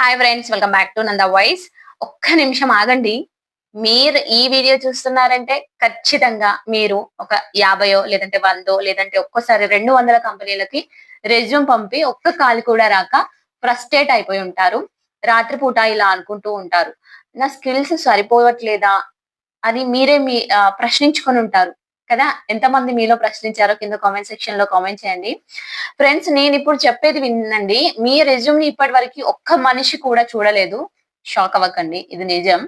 Hi friends, welcome back to Nanda voice. ఒక్క నిమిషం ఆగండి. మీరు ఈ వీడియో చూస్తున్నారంటే ఖచ్చితంగా మీరు ఒక 50 లేదంటే 100 లేదంటే ఒక్కోసారి 200 కంపెనీలకి రెజ్యూమ్ పంపి ఒక్క కాల్ కూడా రాక ఫ్రస్ట్రేట్ అయిపోయి ఉంటారు. రాత్రిపూట ఇలా అనుకుంటూ ఉంటారు. నా స్కిల్స్ సరిపోవట్లేదా అని మీరే ప్రశ్నించుకొని ఉంటారు కదా! ఎంతమంది మీలో ప్రశ్నించారో కింద కామెంట్ సెక్షన్ లో కామెంట్ చేయండి. ఫ్రెండ్స్, నేనిప్పుడు చెప్పేది వినండి. మీ రెజ్యూమ్‌ని ఇప్పటివరకి ఒక్క మనిషి కూడా చూడలేదు. షాక్ అవ్వకండి. ఇది నిజం.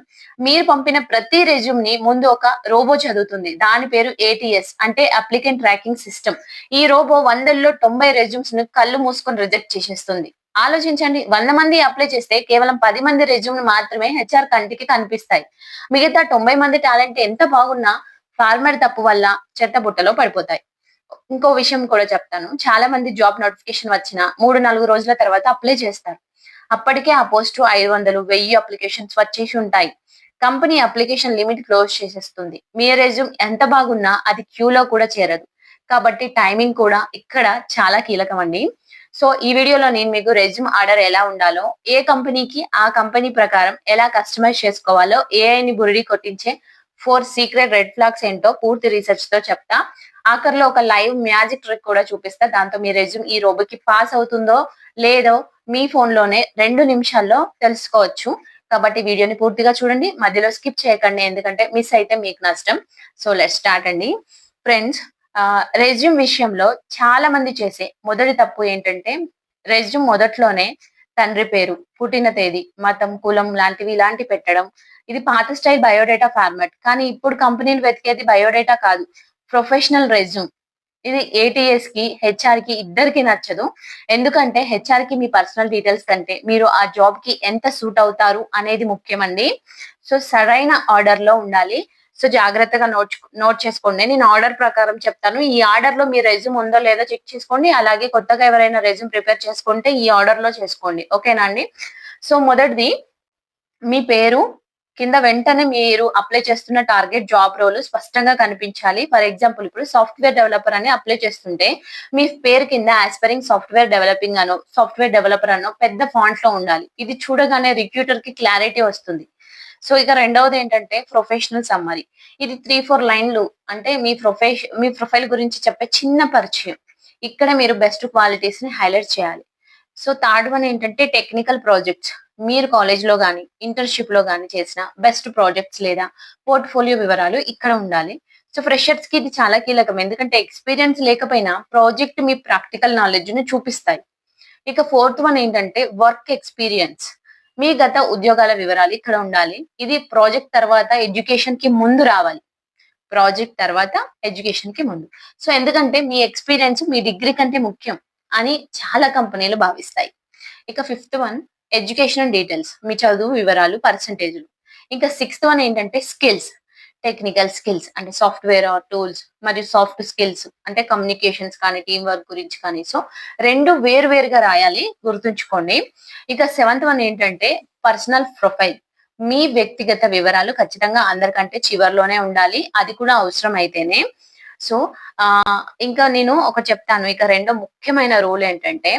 మీరు పంపిన ప్రతి రెజ్యూమ్‌ని ముందు ఒక రోబో చదువుతుంది. దాని పేరు ఏటీఎస్, అంటే అప్లికెంట్ ట్రాకింగ్ సిస్టమ్. ఈ రోబో 100లో 90 రెజ్యూమ్స్‌ని కళ్ళు మూసుకొని రిజెక్ట్ చేసేస్తుంది. ఆలోచించండి. 100 మంది అప్లై చేస్తే కేవలం 10 మంది రెజ్యూమ్‌లు మాత్రమే హెచ్ఆర్ కంటికి కనిపిస్తాయి. మిగతా 90 మంది టాలెంట్ ఎంత బాగున్నా ఫార్మాట్ తప్పు వల్ల చెత్తబుట్టలో పడిపోతాయి. ఇంకో విషయం కూడా చెప్తాను. చాలా మంది జాబ్ నోటిఫికేషన్ వచ్చిన 3, 4 రోజుల తర్వాత అప్లై చేస్తారు. అప్పటికే ఆ పోస్ట్ 500, 1000 అప్లికేషన్స్ వచ్చేసి ఉంటాయి. కంపెనీ అప్లికేషన్ లిమిట్ క్లోజ్ చేసేస్తుంది. మీ రెజ్యూమ్ ఎంత బాగున్నా అది క్యూలో కూడా చేరదు. కాబట్టి టైమింగ్ కూడా ఇక్కడ చాలా కీలకం అండి. సో ఈ వీడియోలో నేను మీకు రెజ్యూమ్ ఆర్డర్ ఎలా ఉండాలో, ఏ కంపెనీకి ఆ కంపెనీ ప్రకారం ఎలా కస్టమైజ్ చేసుకోవాలో, ఏఐని బురిడి కొట్టించే 4 సీక్రెట్ రెడ్ ఫ్లాగ్స్ ఏంటో పూర్తి రీసెర్చ్ తో చెప్తా. ఆఖరిలో ఒక లైవ్ మ్యాజిక్ ట్రిక్ కూడా చూపిస్తా. దాంతో మీ రెజ్యూమ్ ఈ రోబోకి పాస్ అవుతుందో లేదో మీ ఫోన్ లోనే 2 నిమిషాల్లో తెలుసుకోవచ్చు. కాబట్టి వీడియోని పూర్తిగా చూడండి. మధ్యలో స్కిప్ చేయకండి, ఎందుకంటే మిస్ అయితే మీకు నష్టం. సో లెట్స్ స్టార్ట్ అండి. ఫ్రెండ్స్, రెజ్యూమ్ విషయంలో చాలా మంది చేసే మొదటి తప్పు ఏంటంటే, రెజ్యూమ్ మొదట్లోనే తండ్రి పేరు, పుట్టిన తేదీ, మతం, కులం లాంటివి ఇలాంటి పెట్టడం. ఇది పాత స్టైల్ బయోడేటా ఫార్మాట్. కానీ ఇప్పుడు కంపెనీలు వెతికేది బయోడేటా కాదు, ప్రొఫెషనల్ రెజ్యూమ్. ఇది ఏటీఎస్ కి, హెచ్ఆర్ కి ఇద్దరికి నచ్చదు. ఎందుకంటే హెచ్ఆర్ కి మీ పర్సనల్ డీటెయిల్స్ కంటే మీరు ఆ జాబ్ కి ఎంత సూట్ అవుతారు అనేది ముఖ్యమండి. సో సరైన ఆర్డర్ లో ఉండాలి. సో జాగ్రత్తగా నోట్ చేసుకోండి. నేను ఆర్డర్ ప్రకారం చెప్తాను. ఈ ఆర్డర్ లో మీ రెజ్యూమ్ ఉందో లేదో చెక్ చేసుకోండి. అలాగే కొత్తగా ఎవరైనా రెజ్యూమ్ ప్రిపేర్ చేసుకుంటే ఈ ఆర్డర్ లో చేసుకోండి. ఓకేనా అండి? సో మొదటిది, మీ పేరు కింద వెంటనే మీరు అప్లై చేస్తున్న టార్గెట్ జాబ్ రోల్ స్పష్టంగా కనిపించాలి. ఫర్ ఎగ్జాంపుల్, ఇప్పుడు సాఫ్ట్‌వేర్ డెవలపర్ అని అప్లై చేస్తుంటే మీ పేరు కింద ఆస్పైరింగ్ సాఫ్ట్‌వేర్ డెవలపింగ్ అనో, సాఫ్ట్‌వేర్ డెవలపర్ అనో పెద్ద ఫాంట్ లో ఉండాలి. ఇది చూడగానే రిక్రూటర్ కి క్లారిటీ వస్తుంది. సో ఇక రెండవది ఏంటంటే ప్రొఫెషనల్ సమ్మరీ. ఇది 3, 4 లైన్‌లు, అంటే మీ ప్రొఫైల్ గురించి చెప్పే చిన్న పరిచయం. ఇక్కడ మీరు బెస్ట్ క్వాలిటీస్ ని హైలైట్ చేయాలి. సో థర్డ్ వన్ ఏంటంటే టెక్నికల్ ప్రాజెక్ట్స్. మీరు కాలేజ్‌లో గాని, ఇంటర్న్‌షిప్‌లో గాని చేసిన బెస్ట్ ప్రాజెక్ట్స్ లేదా పోర్ట్‌ఫోలియో వివరాలు ఇక్కడ ఉండాలి. సో ఫ్రెషర్స్‌కి ఇది చాలా కీలకం. ఎందుకంటే ఎక్స్‌పీరియన్స్ లేకపోయినా ప్రాజెక్ట్ మీ ప్రాక్టికల్ నాలెడ్జ్‌ని చూపిస్తాయి. ఇక ఫోర్త్ వన్ ఏంటంటే వర్క్ ఎక్స్‌పీరియన్స్. మీ గత ఉద్యోగాల వివరాలు ఇక్కడ ఉండాలి. ఇది ప్రాజెక్ట్ తర్వాత ఎడ్యుకేషన్ కి ముందు రావాలి. ప్రాజెక్ట్ తర్వాత ఎడ్యుకేషన్ కి ముందు. సో ఎందుకంటే మీ ఎక్స్‌పీరియన్స్ మీ డిగ్రీ కంటే ముఖ్యం అని చాలా కంపెనీలు భావిస్తాయి. ఇక ఫిఫ్త్ వన్ ఎడ్యుకేషనల్ డీటెయిల్స్. మీ చదువు వివరాలు, పర్సెంటేజ్‌లు. ఇంకా సిక్స్త్ వన్ ఏంటంటే స్కిల్స్. టెక్నికల్ స్కిల్స్ అంటే సాఫ్ట్‌వేర్ ఆర్ టూల్స్, మరియు సాఫ్ట్ స్కిల్స్ అంటే కమ్యూనికేషన్స్ కానీ, టీమ్ వర్క్ గురించి కానీ. సో 2 వేరుగా రాయాలి, గుర్తుంచుకోండి. ఇక సెవెంత్ వన్ ఏంటంటే పర్సనల్ ప్రొఫైల్. మీ వ్యక్తిగత వివరాలు ఖచ్చితంగా అందరికంటే చివర్లోనే ఉండాలి. అది కూడా అవసరం అయితేనే. సో ఇంకా నేను ఒకటి చెప్తాను. ఇక రెండో ముఖ్యమైన రూల్ ఏంటంటే,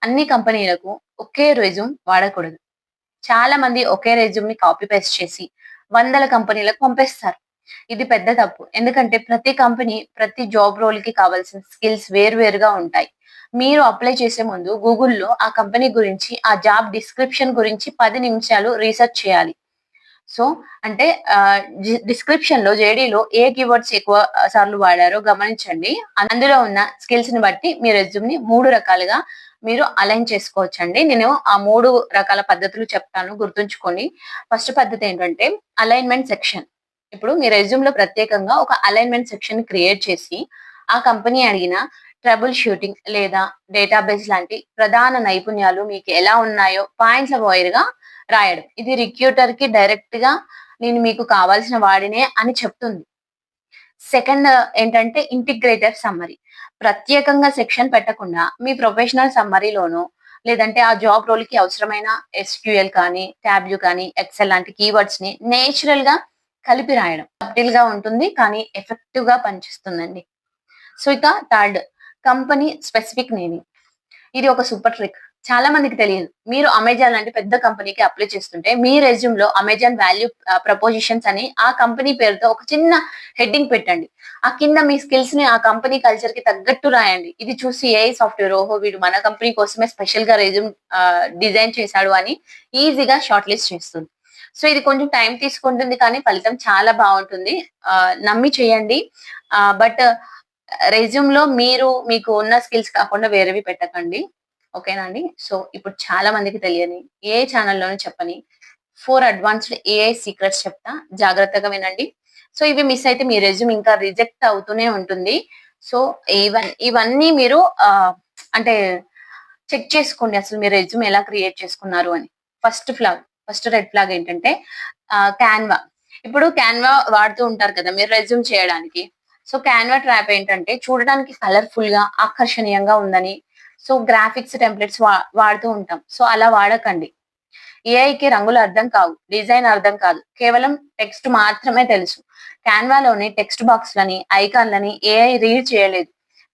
అన్ని కంపెనీలకు ఒకే రెజ్యూమ్ వాడకూడదు. చాలా మంది ఒకే రెజ్యూమ్ ని కాపీ పేస్ట్ చేసి వందల కంపెనీలకు పంపిస్తారు. ఇది పెద్ద తప్పు. ఎందుకంటే ప్రతి కంపెనీ ప్రతి జాబ్ రోల్ కి కావాల్సిన స్కిల్స్ వేరుగా ఉంటాయి. మీరు అప్లై చేసే ముందు గూగుల్‌లో ఆ కంపెనీ గురించి, ఆ జాబ్ డిస్క్రిప్షన్ గురించి 10 నిమిషాలు రీసెర్చ్ చేయాలి. సో అంటే డిస్క్రిప్షన్ లో, జేడీలో ఏ కీవర్డ్స్ ఎక్కువ సార్లు వాడారో గమనించండి. అందులో ఉన్న స్కిల్స్ ని బట్టి మీ రెజ్యూమ్ ని 3 రకాలుగా మీరు అలైన్ చేసుకోవచ్చండి. నేను ఆ 3 రకాల పద్ధతులు చెప్తాను, గుర్తుంచుకోండి. ఫస్ట్ పద్ధతి ఏంటంటే అలైన్‌మెంట్ సెక్షన్. ఇప్పుడు మీ రెజ్యూమ్ లో ప్రత్యేకంగా ఒక అలైన్‌మెంట్ సెక్షన్ క్రియేట్ చేసి, ఆ కంపెనీ అడిగిన ట్రబుల్ షూటింగ్ లేదా డేటాబేస్ లాంటి ప్రధాన నైపుణ్యాలు మీకు ఎలా ఉన్నాయో పాయింట్ల వైస్‌గా రాయడం. ఇది రిక్రూటర్ కి డైరెక్ట్ గా నేను మీకు కావాల్సిన వాడినే అని చెప్తుంది. సెకండ్ ఏంటంటే ఇంటిగ్రేటెడ్ సమ్మరీ. ప్రత్యేకంగా సెక్షన్ పెట్టకుండా మీ ప్రొఫెషనల్ సమ్మరీలోనో, లేదంటే ఆ జాబ్ రోల్ కి అవసరమైన ఎస్‌క్యూఎల్ కానీ, టాబ్యూ కానీ, ఎక్సెల్ లాంటి కీవర్డ్స్ ని నేచురల్ గా కలిపి రాయడం. సబ్టిల్ గా ఉంటుంది కానీ ఎఫెక్టివ్ గా పనిచేస్తుందండి. సో ఇక థర్డ్, కంపెనీ స్పెసిఫిక్ నేమింగ్. ఇది ఒక సూపర్ ట్రిక్. చాలా మందికి తెలియదు. మీరు అమెజాన్ లాంటి పెద్ద కంపెనీకి అప్లై చేస్తుంటే, మీ రెజ్యూమ్‌లో అమెజాన్ వాల్యూ ప్రపోజిషన్స్ అని ఆ కంపెనీ పేరుతో ఒక చిన్న హెడ్డింగ్ పెట్టండి. ఆ కింద మీ స్కిల్స్‌ని ఆ కంపెనీ కల్చర్‌కి తగ్గట్టు రాయండి. ఇది చూసి ఏఐ సాఫ్ట్‌వేర్ ఓహో! వీడు మన కంపెనీ కోసమే స్పెషల్‌గా రెజ్యూమ్ డిజైన్ చేశాడు అని ఈజీగా షార్ట్ లిస్ట్ చేస్తుంది. సో, ఇది కొంచెం టైం తీసుకుంటుంది కానీ ఫలితం చాలా బావుంటుంది. నమ్మి చేయండి. బట్ రెజ్యూమ్‌లో మీరు మీకు ఉన్న స్కిల్స్ కాకుండా వేరేవి పెట్టకండి. ఓకేనా అండి. సో, ఇప్పుడు చాలా మందికి తెలియని ఏ ఛానల్‌లోనూ చెప్పని 4 అడ్వాన్స్‌డ్ ఏఐ సీక్రెట్స్ చెప్తా. జాగ్రత్తగా వినండి. సో, ఇవి మిస్ అయితే మీ రెజ్యూమ్ ఇంకా రిజెక్ట్ అవుతూనే ఉంటుంది. సో, ఇవన్నీ మీరు అంటే చెక్ చేసుకోండి. అసలు మీ రెజ్యూమ్ ఎలా క్రియేట్ చేసుకున్నారు అని. ఫస్ట్ రెడ్ ఫ్లాగ్ ఏంటంటే క్యాన్వా. ఇప్పుడు క్యాన్వా వాడుతూ ఉంటారు కదా! మీరు రెజ్యూమ్ చేయడానికి. సో, క్యాన్వా ట్రాప్ ఏంటంటే చూడడానికి కలర్‌ఫుల్‌గా, ఆకర్షణీయంగా ఉందని సో, గ్రాఫిక్స్ టెంప్లెట్స్ వాడుతూ ఉంటాం. సో, అలా వాడకండి. ఏఐకి రంగులు అర్థం కావు. డిజైన్ అర్థం కాదు. కేవలం టెక్స్ట్ మాత్రమే తెలుసు. క్యాన్వాలోని టెక్స్ట్ బాక్స్‌లని, ఐకాన్‌లని ఏఐ రీడ్ చేయలేదు.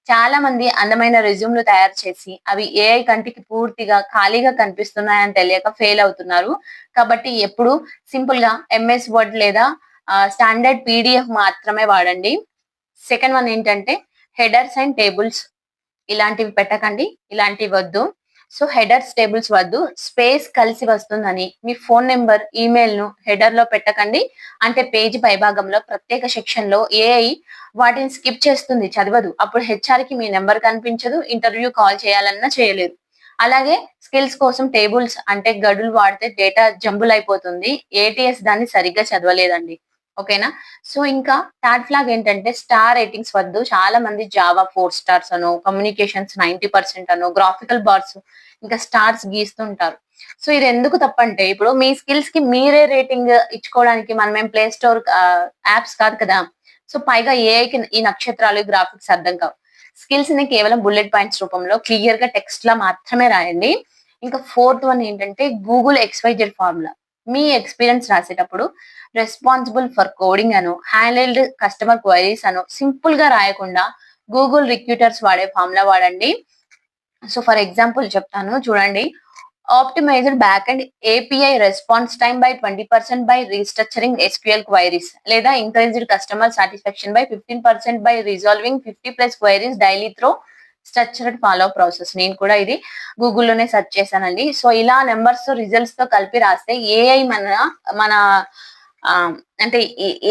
చాలా మంది అందమైన రెజ్యూమ్‌లు తయారు చేసి, అవి ఏఐ కంటికి పూర్తిగా ఖాళీగా కనిపిస్తున్నాయని తెలియక ఫెయిల్ అవుతున్నారు. కాబట్టి ఎప్పుడు సింపుల్‌గా ఎంఎస్ వర్డ్ లేదా స్టాండర్డ్ పీడీఎఫ్ మాత్రమే వాడండి. సెకండ్ వన్ ఏంటంటే హెడర్స్ అండ్ టేబుల్స్ ఇలాంటివి పెట్టకండి. ఇలాంటివి వద్దు. సో, హెడర్స్, టేబుల్స్ వద్దు. స్పేస్ కలిసి వస్తుందని మీ ఫోను నంబర్, ఈమెయిల్‌ను హెడర్‌లో పెట్టకండి. అంటే పేజీ పైభాగంలో ప్రత్యేక సెక్షన్‌లో ఏఐ వాటిని స్కిప్ చేస్తుంది, చదవదు. అప్పుడు హెచ్ఆర్‌కి మీ నంబర్ కనిపించదు. ఇంటర్వ్యూ కాల్ చేయాలన్నా చేయలేరు. అలాగే స్కిల్స్ కోసం టేబుల్స్ అంటే గడులు వాడితే డేటా జంబుల్ అయిపోతుంది. ఏటీఎస్ దాన్ని సరిగ్గా చదవలేదండి. ఓకేనా? సో, ఇంకా థర్డ్ ఫ్లాగ్ ఏంటంటే స్టార్ రేటింగ్స్ వద్దు. చాలా మంది జావా 4 స్టార్స్ అనో, కమ్యూనికేషన్స్ 90% అనో, గ్రాఫికల్ బార్స్ ఇంకా స్టార్స్ గీస్తుంటారు. సో, ఇది ఎందుకు తప్పంటే ఇప్పుడు మీ స్కిల్స్‌కి మీరే రేటింగ్ ఇచ్చుకోవడానికి మనమేం ప్లే స్టోర్ యాప్స్ కాదు కదా! సో, పైగా ఏఐకి ఈ నక్షత్రాలు, గ్రాఫిక్స్ అర్థం కావు. స్కిల్స్‌ని కేవలం బుల్లెట్ పాయింట్స్ రూపంలో క్లియర్‌గా టెక్స్ట్‌లా మాత్రమే రాయండి. ఇంకా ఫోర్త్ వన్ ఏంటంటే గూగుల్ ఎక్స్‌వైజెడ్ ఫార్ములా. మీ ఎక్స్‌పీరియన్స్ రాసేటప్పుడు రెస్పాన్సిబుల్ ఫర్ కోడింగ్ అనో, హ్యాండిల్డ్ కస్టమర్ క్వైరీస్ అనో సింపుల్‌గా రాయకుండా గూగుల్ రిక్రూటర్స్ వాడే ఫార్ములా వాడండి. సో, ఫర్ ఎగ్జాంపుల్ చెప్తాను చూడండి. Optimised back end API response time by 20% by restructuring SQL queries లేదా increased customer satisfaction by 15% by resolving 50+ queries daily through structured follow process. నేను కూడా ఇది గూగుల్‌లోనే సెర్చ్ చేశానండి. సో, ఇలా నంబర్స్, రిజల్ట్స్‌తో కలిపి రాస్తే ఏఐ మన అంటే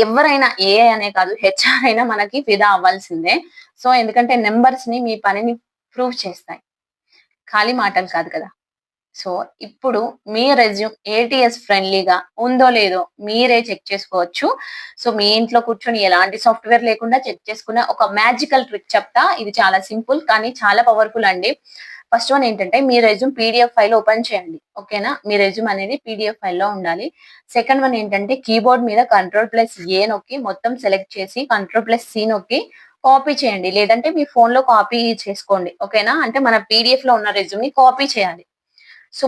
ఎవరైనా ఏఐ అనే కాదు హెచ్ఆర్ అయినా మనకి ఫిదా అవ్వాల్సిందే. సో, ఎందుకంటే నంబర్స్‌ని మీ పనిని ప్రూవ్ చేస్తాయి. ఖాళీ మాటలు కాదు కదా! సో, ఇప్పుడు మీ రెజ్యూమ్ ఏటీఎస్ ఫ్రెండ్లీగా ఉందో లేదో మీరే చెక్ చేసుకోవచ్చు. సో, మీ ఇంట్లో కూర్చొని ఎలాంటి సాఫ్ట్‌వేర్ లేకుండా చెక్ చేసుకునే ఒక మ్యాజికల్ ట్రిక్ చెప్తా. ఇది చాలా సింపుల్ కానీ చాలా పవర్‌ఫుల్ అండి. ఫస్ట్ వన్ ఏంటంటే మీ రెజ్యూమ్ పీడీఎఫ్ ఫైల్ ఓపెన్ చేయండి. ఓకేనా? మీ రెజ్యూమ్ అనేది పీడీఎఫ్ ఫైల్‌లో ఉండాలి. సెకండ్ వన్ ఏంటంటే కీబోర్డ్ మీద కంట్రోల్+ఏ నొక్కి మొత్తం సెలెక్ట్ చేసి కంట్రోల్+సి నొక్కి కాపీ చేయండి. లేదంటే మీ ఫోన్‌లో కాపీ చేసుకోండి. ఓకేనా? అంటే మన పీడీఎఫ్‌లో ఉన్న రెజ్యూమ్‌ని కాపీ చేయాలి. సో,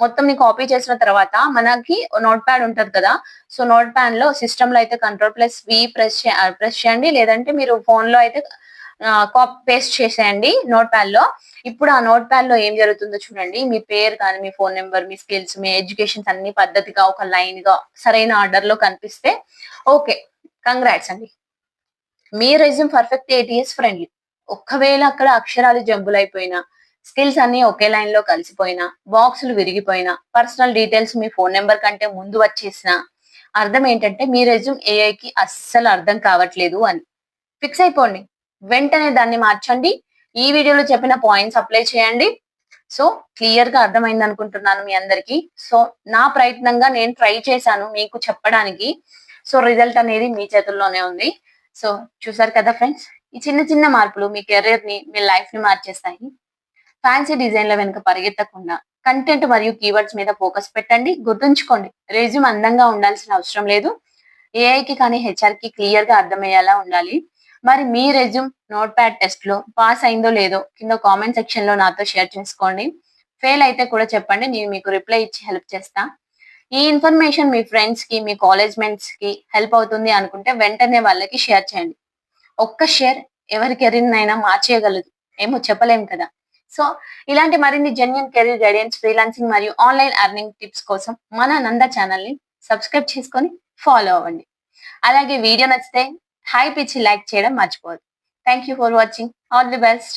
మొత్తంని కాపీ చేసిన తర్వాత మనకి నోట్‌ప్యాడ్ ఉంటది కదా! సో, నోట్‌ప్యాడ్‌లో సిస్టమ్‌లో అయితే కంట్రోల్+వి ప్రెస్ చేయండి. లేదంటే మీరు ఫోన్‌లో అయితే పేస్ట్ చేసేయండి నోట్‌ప్యాడ్‌లో. ఇప్పుడు ఆ నోట్‌ప్యాడ్‌లో ఏం జరుగుతుందో చూడండి. మీ పేరు కానీ, మీ ఫోను నంబర్, మీ స్కిల్స్, మీ ఎడ్యుకేషన్స్ అన్ని పద్ధతిగా ఒక లైన్‌గా సరైన ఆర్డర్‌లో కనిపిస్తే ఓకే. కంగ్రాట్స్ అండి. మీ రెజ్యూమ్ పర్ఫెక్ట్ ఏటీఎస్ ఫ్రెండ్లీ. ఒక్కవేళ అక్కడ అక్షరాలు జంబులైపోయినా, స్కిల్స్ అన్నీ ఒకే లైన్‌లో కలిసిపోయినా, బాక్సులు విరిగిపోయినా, పర్సనల్ డీటెయిల్స్ మీ ఫోను నంబర్ కంటే ముందు వచ్చేసినా, అర్థం ఏంటంటే మీ రెజ్యూమ్ ఏఐకి అస్సలు అర్థం కావట్లేదు అని. ఫిక్స్ అయిపోండి. వెంటనే దాన్ని మార్చండి. ఈ వీడియోలో చెప్పిన పాయింట్స్ అప్లై చేయండి. సో, క్లియర్‌గా అర్థమైందనుకుంటున్నాను మీ అందరికి. సో, నా ప్రయత్నంగా నేను ట్రై చేశాను మీకు చెప్పడానికి. సో, రిజల్ట్ అనేది మీ చేతుల్లోనే ఉంది. సో, చూసారు కదా ఫ్రెండ్స్. ఈ చిన్న చిన్న మార్పులు మీ కెరియర్‌ని, మీ లైఫ్‌ని మార్చేస్తాయి. ఫ్యాన్సీ డిజైన్‌ల వెనుక పరిగెత్తకుండా కంటెంట్ మరియు కీవర్డ్స్ మీద ఫోకస్ పెట్టండి. గుర్తుంచుకోండి రెజ్యూమ్ అందంగా ఉండాల్సిన అవసరం లేదు. ఏఐకి కానీ హెచ్ఆర్‌కి క్లియర్‌గా అర్థమయ్యేలా ఉండాలి. మరి మీ రెజ్యూమ్ నోట్‌ప్యాడ్ టెస్ట్‌లో పాస్ అయిందో లేదో కింద కామెంట్ సెక్షన్‌లో నాతో షేర్ చేసుకోండి. ఫెయిల్ అయితే కూడా చెప్పండి. నేను మీకు రిప్లై ఇచ్చి హెల్ప్ చేస్తా. ఈ ఇన్ఫర్మేషన్ మీ ఫ్రెండ్స్‌కి, మీ కాలేజ్ మేట్స్‌కి హెల్ప్ అవుతుంది అనుకుంటే వెంటనే వాళ్ళకి షేర్ చేయండి. ఒక్క షేర్ ఎవరి కెరీర్‌నైనా మార్చేయగలదు. ఏమో చెప్పలేం కదా! సో ఇలాంటి మరిన్ని జెన్యూన్ కెరీర్ గైడెన్స్, ఫ్రీలాన్సింగ్ మరియు ఆన్లైన్ ఎర్నింగ్ టిప్స్ కోసం మన నంద ఛానల్ ని సబ్స్క్రైబ్ చేసుకొని ఫాలో అవ్వండి. అలాగే వీడియో నచ్చితే హైప్ ఇచ్చి లైక్ చేయడం మర్చిపోవద్దు. Thank you for watching. All the best.